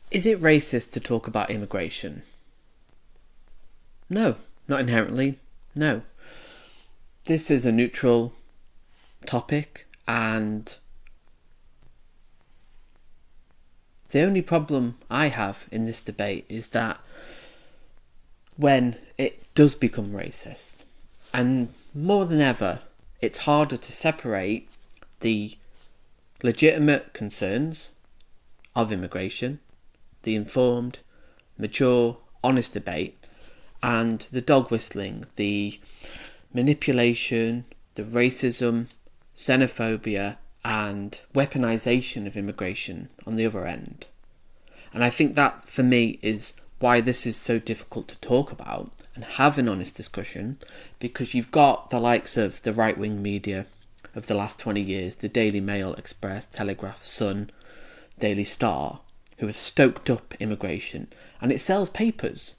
Is it racist to talk about immigration? No, not inherently. No. This is a neutral topic, and the only problem I have in this debate is that when it does become racist, and more than ever, it's harder to separate the legitimate concerns of immigration, the informed, mature, honest debate, and the dog whistling, the manipulation, the racism, xenophobia, and weaponization of immigration on the other end. And I think that, for me, is why this is so difficult to talk about and have an honest discussion, because you've got the likes of the right-wing media of the last 20 years, the Daily Mail, Express, Telegraph, Sun, Daily Star, who have stoked up immigration, and it sells papers.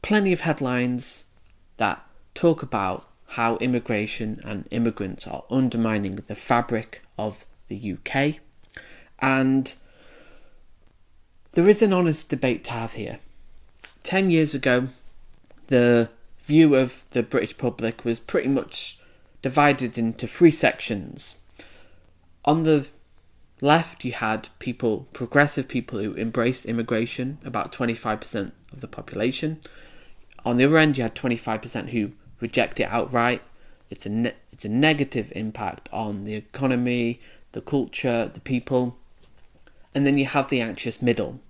Plenty of headlines that talk about how immigration and immigrants are undermining the fabric of the UK, and there is an honest debate to have here. 10 years ago, the view of the British public was pretty much divided into three sections. On the left, you had people, progressive people who embraced immigration, about 25% of the population. On the other end, you had 25% who reject it outright. It's a negative impact on the economy, the culture, the people. And then you have the anxious middle,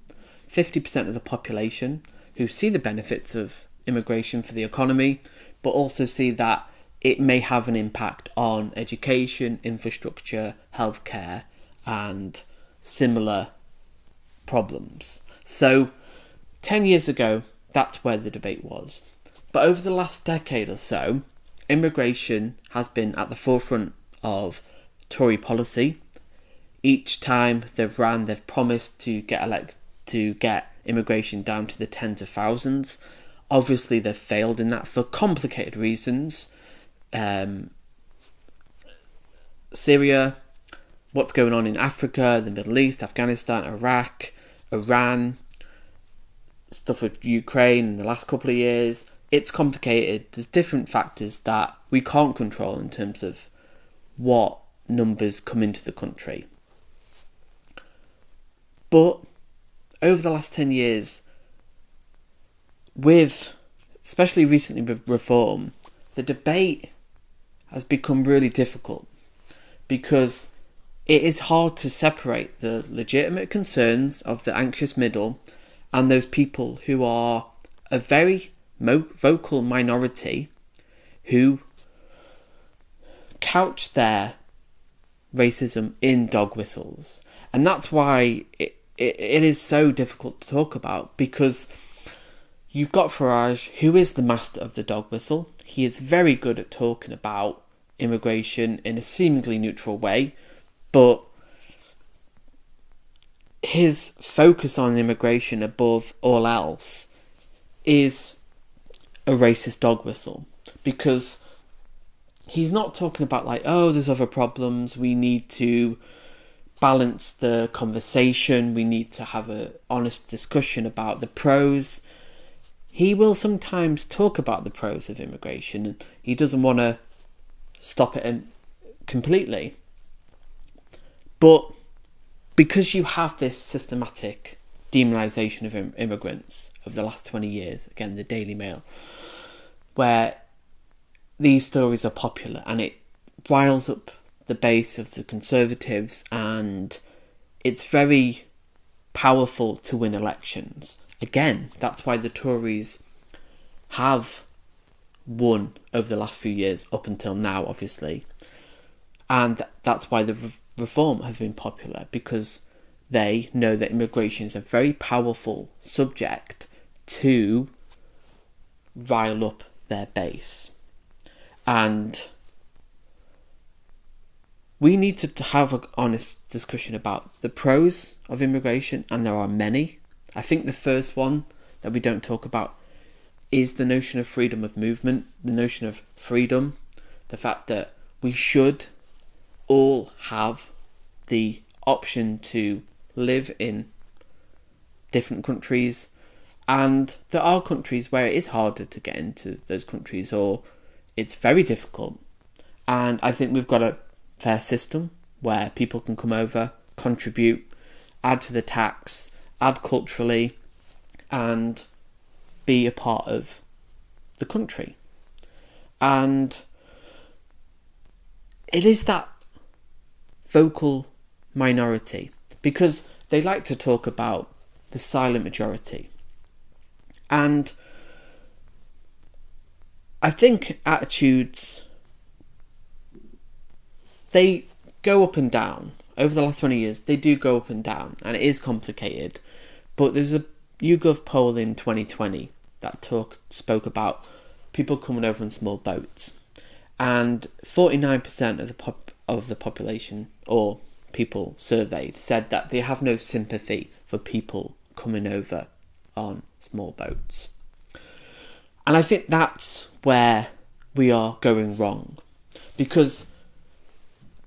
50% of the population who see the benefits of immigration for the economy, but also see that it may have an impact on education, infrastructure, healthcare, and similar problems. So 10 years ago, that's where the debate was. But over the last decade or so, immigration has been at the forefront of Tory policy. Each time they've promised to get immigration down to the tens of thousands. Obviously, they've failed in that for complicated reasons. Syria, what's going on in Africa, the Middle East, Afghanistan, Iraq, Iran, stuff with Ukraine in the last couple of years. It's complicated. There's different factors that we can't control in terms of what numbers come into the country. But over the last 10 years, especially recently with reform, the debate has become really difficult because it is hard to separate the legitimate concerns of the anxious middle and those people who are a very vocal minority who couch their racism in dog whistles. And that's why it is so difficult to talk about, because you've got Farage, who is the master of the dog whistle. He is very good at talking about immigration in a seemingly neutral way, but his focus on immigration above all else is a racist dog whistle, because he's not talking about there's other problems, we need to balance the conversation, we need to have an honest discussion about the pros. He will sometimes talk about the pros of immigration, and he doesn't want to stop it completely. But because you have this systematic demonisation of immigrants over the last 20 years, again, the Daily Mail, where these stories are popular and it riles up the base of the Conservatives, and it's very powerful to win elections. Again, that's why the Tories have won over the last few years, up until now, obviously. And that's why the reform have been popular, because they know that immigration is a very powerful subject to rile up their base. And we need to have an honest discussion about the pros of immigration, and there are many. I think the first one that we don't talk about is the notion of freedom of movement, the notion of freedom, the fact that we should all have the option to live in different countries, and there are countries where it is harder to get into those countries, or it's very difficult. And I think we've got a fair system where people can come over, contribute, add to the tax, add culturally, and be a part of the country. And it is that vocal minority, because they like to talk about the silent majority. And I think attitudes, they go up and down. Over the last 20 years, they do go up and down, and it is complicated. But there's a YouGov poll in 2020 that spoke about people coming over in small boats, and 49% of the population, or people surveyed, said that they have no sympathy for people coming over on small boats. And I think that's where we are going wrong, because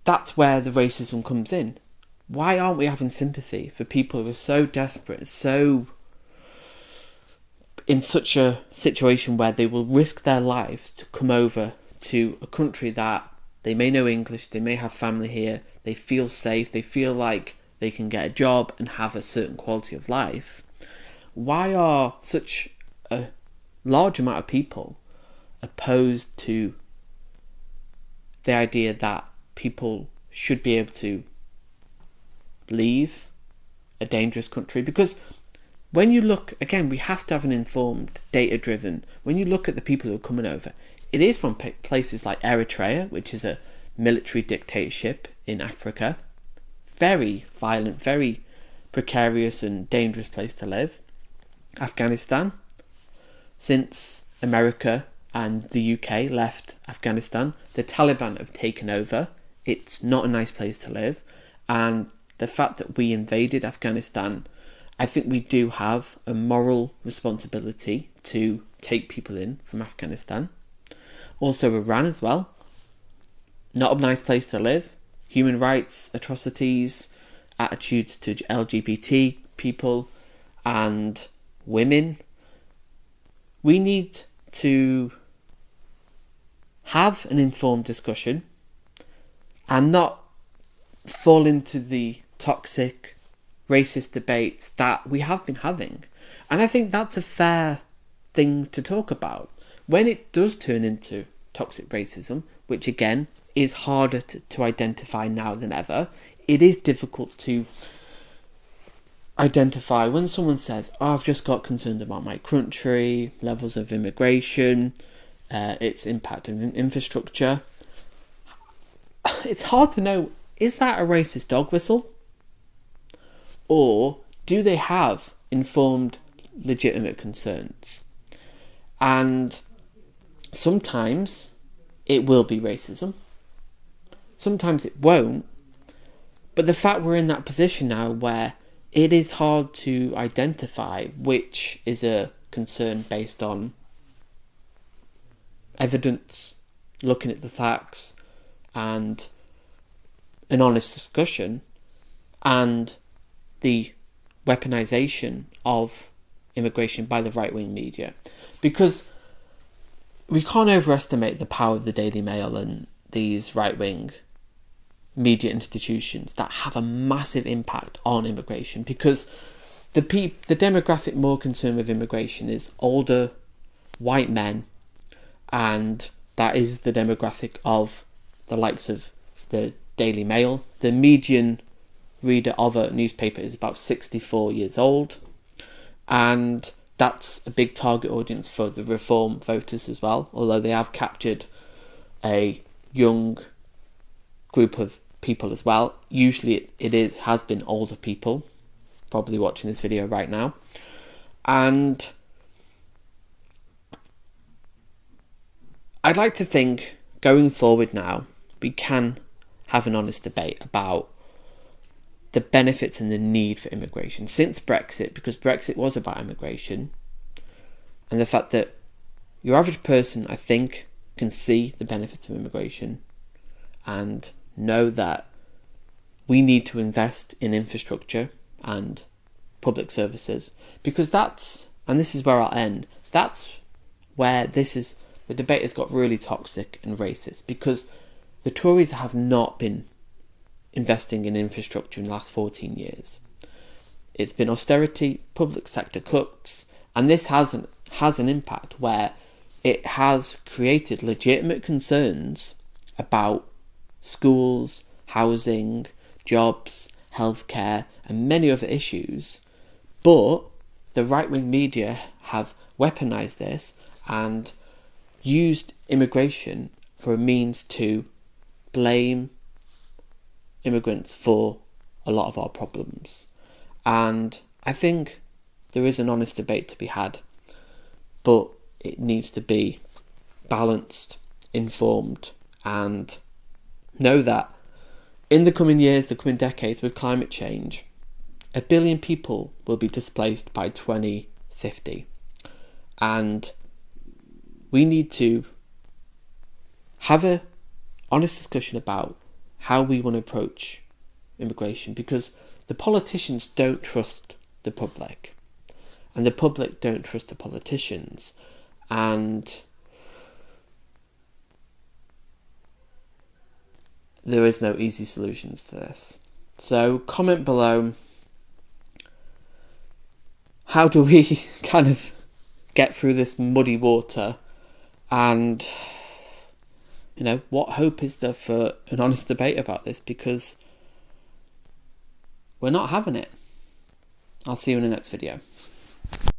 that's where the racism comes in. Why aren't we having sympathy for people who are so desperate, so in such a situation where they will risk their lives to come over to a country that they may know English, they may have family here, they feel safe, they feel like they can get a job and have a certain quality of life? Why are such a large amount of people opposed to the idea that people should be able to leave a dangerous country? Because when you look, again, we have to have an informed, data-driven, when you look at the people who are coming over, it is from places like Eritrea, which is a military dictatorship in Africa. Very violent, very precarious and dangerous place to live. Afghanistan. Since America and the UK left Afghanistan, the Taliban have taken over. It's not a nice place to live. And the fact that we invaded Afghanistan, I think we do have a moral responsibility to take people in from Afghanistan. Also Iran as well. Not a nice place to live. Human rights atrocities, attitudes to LGBT people and women. We need to have an informed discussion and not fall into the toxic, racist debates that we have been having. And I think that's a fair thing to talk about. When it does turn into toxic racism, which again is harder to identify now than ever, it is difficult to identify when someone says, oh, I've just got concerned about my country, levels of immigration, its impact on infrastructure. It's hard to know, is that a racist dog whistle? Or do they have informed, legitimate concerns? And sometimes it will be racism. Sometimes it won't. But the fact we're in that position now where it is hard to identify which is a concern based on evidence, looking at the facts, and an honest discussion, and the weaponization of immigration by the right-wing media. Because we can't overestimate the power of the Daily Mail and these right-wing media institutions that have a massive impact on immigration, because the demographic more concerned with immigration is older white men, and that is the demographic of the likes of the Daily Mail. The median reader of a newspaper is about 64 years old, and that's a big target audience for the Reform voters as well, although they have captured a young group of people as well. Usually it has been older people probably watching this video right now. And I'd like to think going forward now we can have an honest debate about the benefits and the need for immigration since Brexit, because Brexit was about immigration, and the fact that your average person, I think, can see the benefits of immigration and know that we need to invest in infrastructure and public services, because that's, and this is where I'll end, that's where the debate has got really toxic and racist, because the Tories have not been investing in infrastructure in the last 14 years. It's been austerity, public sector cuts, and this has an impact where it has created legitimate concerns about schools, housing, jobs, healthcare, and many other issues. But the right-wing media have weaponised this and used immigration for a means to blame immigrants for a lot of our problems. And I think there is an honest debate to be had, but it needs to be balanced, informed, and know that in the coming years, the coming decades, with climate change, 1 billion people will be displaced by 2050. And we need to have an honest discussion about how we want to approach immigration, because the politicians don't trust the public, and the public don't trust the politicians, and there is no easy solutions to this. So comment below, how do we kind of get through this muddy water, and what hope is there for an honest debate about this, because we're not having it. I'll see you in the next video.